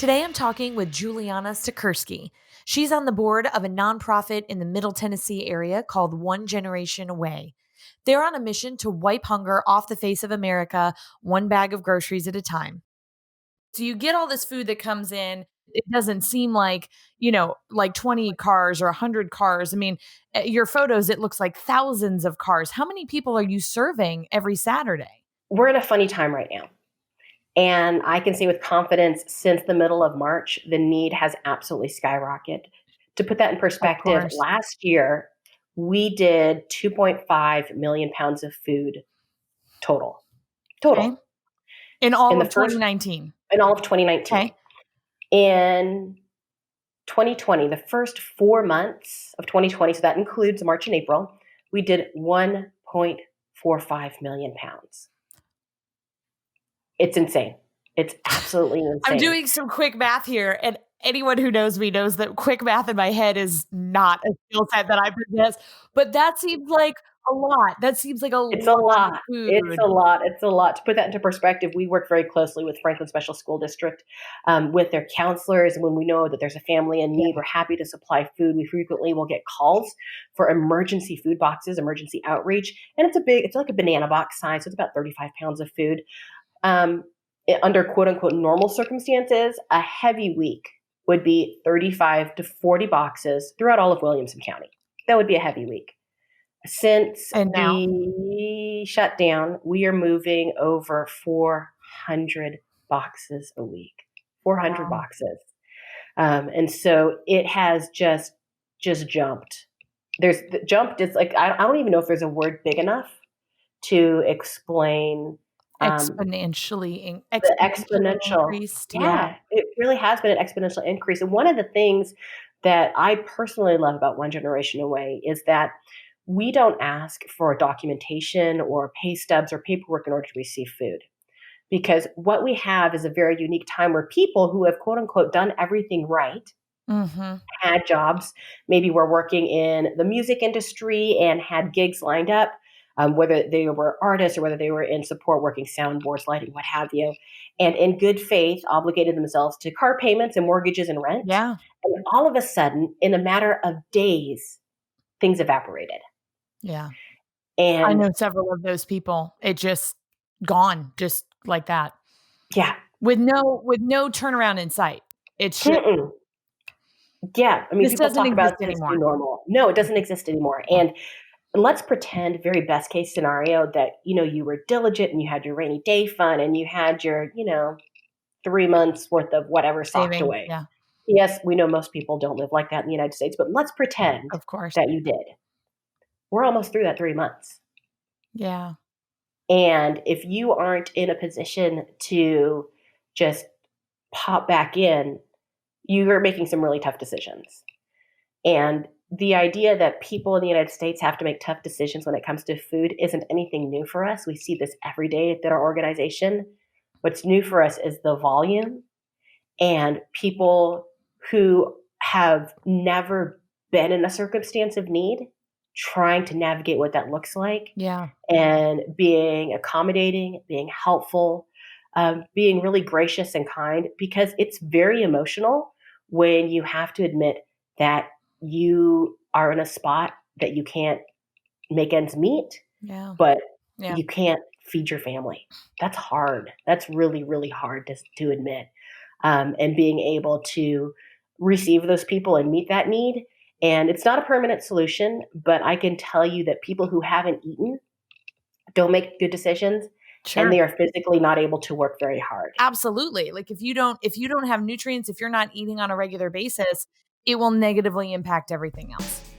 Today I'm talking with Juliana Stachurski. She's on the board of a nonprofit in the Middle Tennessee area called One Generation Away. They're on a mission to wipe hunger off the face of America, one bag of groceries at a time. So you get all this food that comes in. It doesn't seem like, like 20 cars or 100 cars. I mean, your photos, it looks like thousands of cars. How many people are you serving every Saturday? We're in a funny time right now. And I can say with confidence, since the middle of March, the need has absolutely skyrocketed. To put that in Of perspective, course. last year we did 2.5 million pounds of food total. Okay. Total. In In all the of first 2019. in all of 2019. Okay. In 2020, the first 4 months of 2020, so that includes March and April, we did 1.45 million pounds. It's insane. It's absolutely I'm insane. doing some quick math here, and anyone who knows me knows that quick math in my head is not a skill set that I possess, but that seems like a lot. That seems like a It's a lot of lot. It's food. a lot. It's a lot. To put that into perspective, we work very closely with Franklin Special School District, with their counselors. When we know that there's a family in need, we're happy to supply food. We frequently will get calls for emergency food boxes, emergency outreach, and it's like a banana box size, so it's about 35 pounds of food. Um, Under quote unquote normal circumstances, a heavy week would be 35 to 40 boxes throughout all of Williamson County. That would be a heavy week. Since And now the shutdown, we are moving over 400 boxes a week. 400 wow. boxes. And so it has just jumped. Jumped is like, I don't even know if there's a word big enough to explain Exponentially the exponential. increased, yeah. Yeah, it really has been an exponential increase. And one of the things that I personally love about One Generation Away is that we don't ask for documentation or pay stubs or paperwork in order to receive food. Because what we have is a very unique time where people who have quote unquote done everything right, Mhm. had jobs, maybe were working in the music industry and had gigs lined up, whether they were artists or whether they were in support working soundboards, lighting, what have you, and in good faith obligated themselves to car payments and mortgages and rent. Yeah, And all of a sudden, in a matter of days, things evaporated. yeah. I And know several of those people. It just gone, just like that, yeah, with no turnaround in sight. It's just, mm-mm. Yeah. I mean, this people doesn't talk about exist this new anymore. normal. No, it doesn't exist anymore. And let's pretend, very best case scenario, that you were diligent and you had your rainy day fund and you had your 3 months worth of whatever socked Savings, away. yeah, Yes, we know most people don't live like that in the United States, but let's pretend of course. that you did. We're almost through that 3 months. Yeah, And if you aren't in a position to just pop back in, you are making some really tough decisions. And the idea that people in the United States have to make tough decisions when it comes to food isn't anything new for us. We see this every day at our organization. What's new for us is the volume and people who have never been in a circumstance of need trying to navigate what that looks like yeah, and being accommodating, being helpful, being really gracious and kind, because it's very emotional when you have to admit that you are in a spot that you can't make ends meet, yeah, but yeah. you can't feed your family. That's hard. That's really, really hard to admit. And being able to receive those people and meet that need. And it's not a permanent solution, but I can tell you that people who haven't eaten don't make good decisions and Sure. they are physically not able to work very hard. Absolutely. Like, if you don't have nutrients, if you're not eating on a regular basis, it will negatively impact everything else.